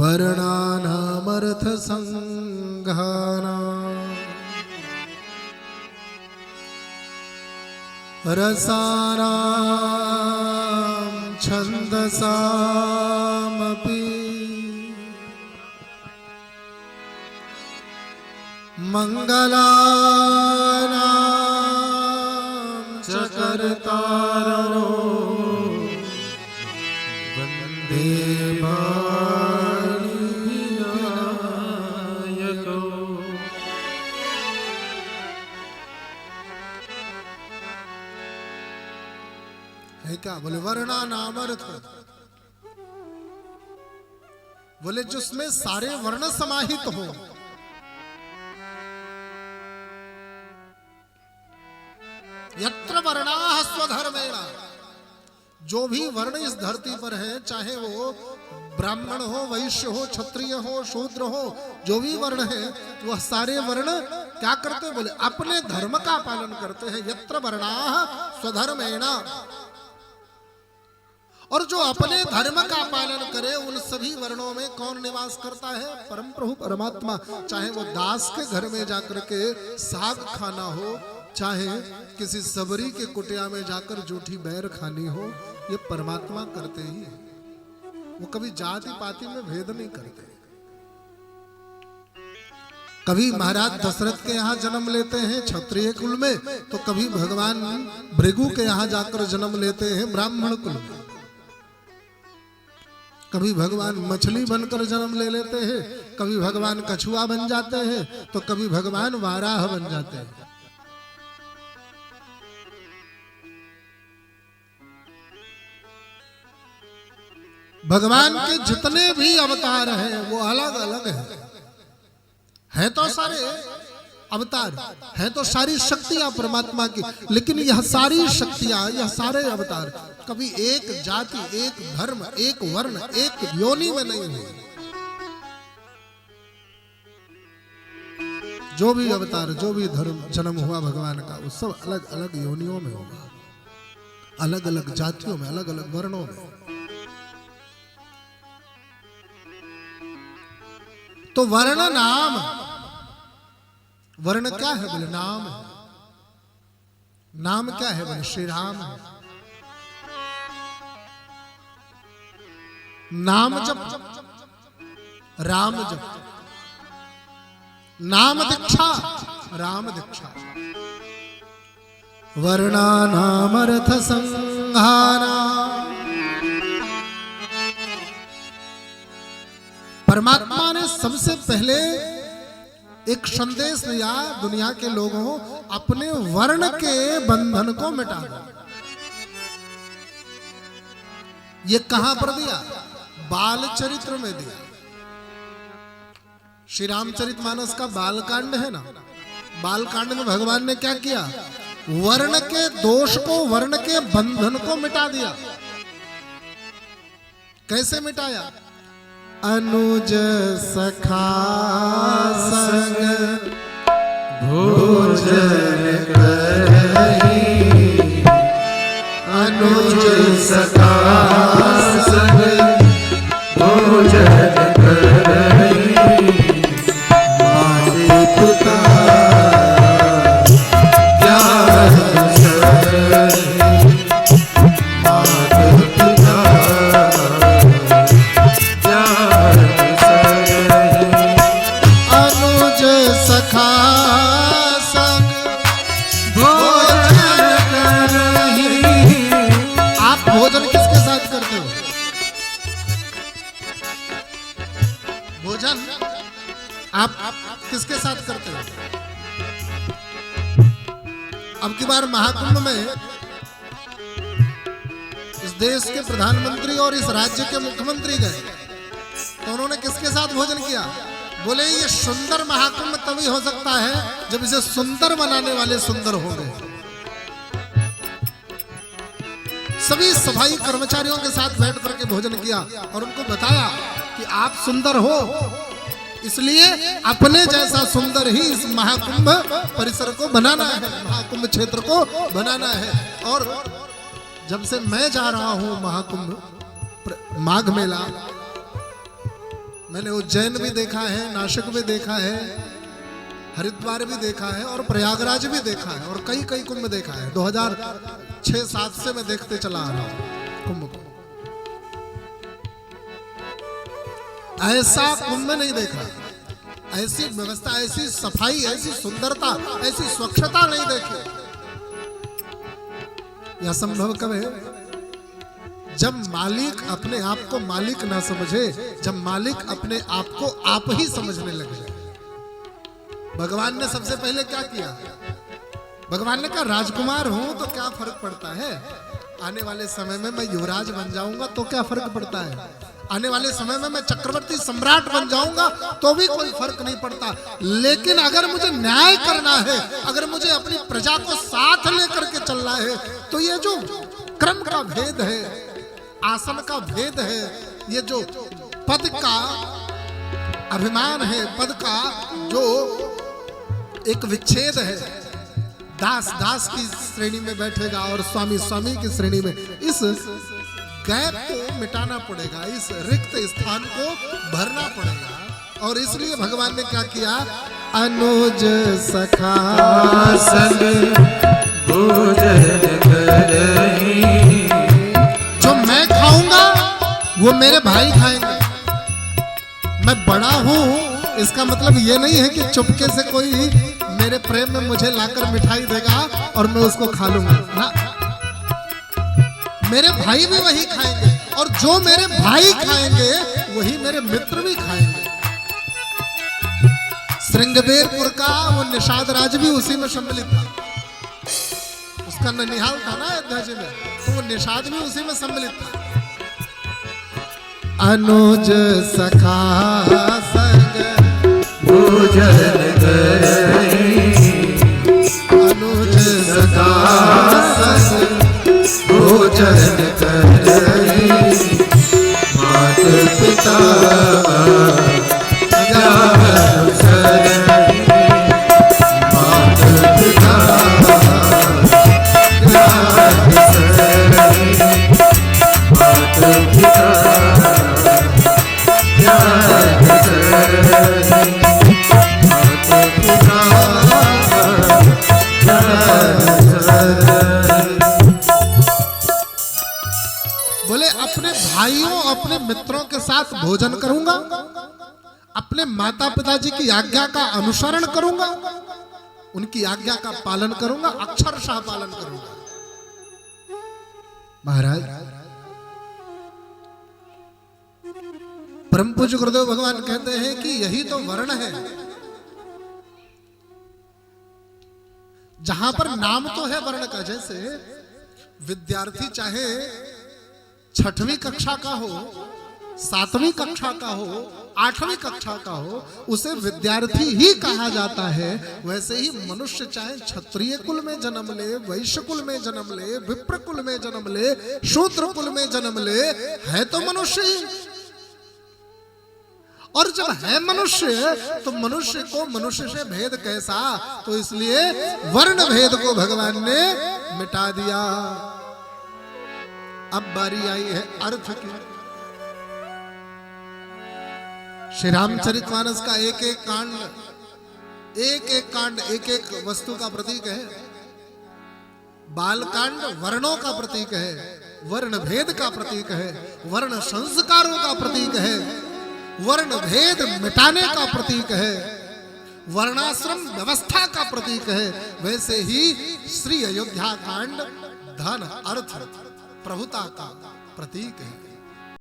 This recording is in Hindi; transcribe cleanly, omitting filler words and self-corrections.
वर्णानामर्थ संघानां रसानां छन्दसामपि मंगलानां च कर्तारो वन्दे वाणीविनायको। है क्या? बोले वर्णानामर्थ, बोले जिसमें सारे वर्ण समाहित हो। यत्र वर्णाः स्वधर्मेण, जो भी वर्ण इस धरती पर है, चाहे वो ब्राह्मण हो, वैश्य हो, क्षत्रिय हो, शूद्र हो, जो भी वर्ण है वह सारे वर्ण क्या करते हैं? बोले अपने धर्म का पालन करते हैं। यत्र वर्णाः स्वधर्मेण, और जो अपने धर्म का पालन करे उन सभी वर्णों में कौन निवास करता है? परम प्रभु परमात्मा। चाहे वो दास के घर में जाकर के साग खाना हो, चाहे किसी सबरी के कुटिया में जाकर जूठी बैर खानी हो, ये परमात्मा करते ही है। वो कभी जाति पाति में भेद नहीं करते। कभी महाराज दशरथ के यहाँ जन्म लेते हैं क्षत्रिय कुल में, तो कभी भगवान भृगु के यहाँ जाकर जन्म लेते हैं ब्राह्मण कुल में। कभी भगवान मछली बनकर जन्म ले लेते हैं, कभी भगवान कछुआ बन जाते हैं, तो कभी भगवान वाराह बन जाते हैं। भगवान के जितने भी अवतार हैं वो अलग अलग है तो सारे अवतार है, तो सारी शक्तियां परमात्मा की, लेकिन यह सारी शक्तियां, यह सारे अवतार कभी एक जाति, एक धर्म, एक वर्ण, एक योनि में नहीं हुए। जो भी अवतार, जो भी धर्म जन्म हुआ भगवान का, वो सब अलग अलग योनियों में होगा, अलग अलग जातियों में, अलग अलग वर्णों में। तो वर्ण नाम, वर्ण क्या है? बोले नाम है। नाम क्या है? बोले श्री राम है। नाम जप, राम जप, नाम दीक्षा, राम दीक्षा। वर्णानामर्थ संघानां, परमात्मा ने सबसे पहले एक संदेश दिया दुनिया के लोगों, अपने वर्ण के बंधन को मिटा दो। ये कहां पर दिया? बाल चरित्र में दिया। श्री रामचरितमानस का बालकांड है ना, बालकांड में भगवान ने क्या किया? वर्ण के दोष को, वर्ण के बंधन को मिटा दिया। कैसे मिटाया? अनुज सखा संग भोजन करहि, अनुज सखा संग भोजन करहि, माते पिता ज्ञान सरहि, माते पिता आप किसके साथ करते हो? अब की बार महाकुंभ में इस देश के प्रधानमंत्री और इस राज्य के मुख्यमंत्री गए, तो उन्होंने किसके साथ भोजन किया? बोले ये सुंदर महाकुंभ तभी हो सकता है जब इसे सुंदर बनाने वाले सुंदर होंगे। सभी सफाई कर्मचारियों के साथ बैठ करके भोजन किया और उनको बताया कि आप सुंदर हो, इसलिए अपने जैसा सुंदर ही इस महाकुंभ परिसर को बनाना है, महाकुंभ क्षेत्र को बनाना है। और जब से मैं जा रहा हूं महाकुंभ माघ मेला, मैंने उज्जैन भी देखा है, नासिक भी देखा है, हरिद्वार भी देखा है और प्रयागराज भी देखा है और कई कई कुंभ देखा है। 2006-7 से मैं देखते चला आ रहा हूं कुंभ को। ऐसा कुंभ नहीं देखा, ऐसी व्यवस्था, ऐसी सफाई, ऐसी सुंदरता, ऐसी स्वच्छता नहीं देखी। यह संभव कब है? जब मालिक अपने आप को मालिक ना समझे, जब मालिक अपने आप को आप ही समझने लगे। भगवान ने सबसे पहले क्या किया? भगवान ने कहा राजकुमार हूं तो क्या फर्क पड़ता है, आने वाले समय में मैं युवराज बन जाऊंगा तो क्या फर्क पड़ता है, आने वाले समय में मैं चक्रवर्ती सम्राट बन जाऊंगा तो भी कोई फर्क नहीं पड़ता। लेकिन अगर मुझे न्याय करना है, अगर मुझे अपनी प्रजा को साथ लेकर के चलना है, तो ये जो क्रम का भेद है, आसन का भेद है, ये जो पद का अभिमान है, पद का जो एक विच्छेद है, दास दास की श्रेणी में बैठेगा और स्वामी स्वामी की श्रेणी में, इस गैप को मिटाना पड़ेगा, इस रिक्त स्थान को भरना पड़ेगा। और इसलिए भगवान ने क्या किया? अनुज सखा संग भोजन करई, जो मैं खाऊंगा वो मेरे भाई खाएंगे। मैं बड़ा हूं इसका मतलब ये नहीं है कि चुपके से कोई मेरे प्रेम में मुझे लाकर मिठाई देगा और मैं उसको खा लूंगा ना। मेरे भाई भी वही खाएंगे और जो मेरे भाई खाएंगे वही मेरे मित्र भी खाएंगे। श्रृंगबेरपुर का वो निषाद राज भी उसी में सम्मिलित था, उसका ननिहाल था ना अयोध्या जी में, तो वो निषाद भी उसी में सम्मिलित था। अनुज सखा संग भोजन करई, अनुज सखा संग भोजन करई, मात पिता बोले अपने भाइयों अपने मित्रों के साथ भोजन करूंगा, अपने माता पिताजी की आज्ञा का अनुसरण करूंगा, उनकी आज्ञा का पालन करूंगा, अक्षरशः पालन करूंगा। महाराज परम पूज्य गुरुदेव भगवान कहते हैं कि यही तो वर्ण है, जहां पर नाम तो है वर्ण का। जैसे विद्यार्थी चाहे 6वीं कक्षा का हो, 7वीं कक्षा का हो, 8वीं कक्षा का हो, उसे विद्यार्थी ही कहा जाता है। वैसे ही मनुष्य चाहे क्षत्रिय कुल में जन्म ले, वैश्य कुल में जन्म ले, विप्र कुल में जन्म ले, शूद्र कुल में जन्म ले, है तो मनुष्य ही। और जब है मनुष्य तो मनुष्य को मनुष्य से भेद कैसा? तो इसलिए वर्ण भेद को भगवान ने मिटा दिया। अब बारी आई है अर्थ की। श्री रामचरितमानस का एक एक कांड एक एक वस्तु का प्रतीक है। बालकांड वर्णों का प्रतीक है, वर्ण भेद का प्रतीक है, वर्ण संस्कारों का प्रतीक है, वर्ण भेद मिटाने का प्रतीक है, वर्णाश्रम व्यवस्था का प्रतीक है। वैसे ही श्री अयोध्या कांड धन अर्थ प्रभुता का प्रतीक है।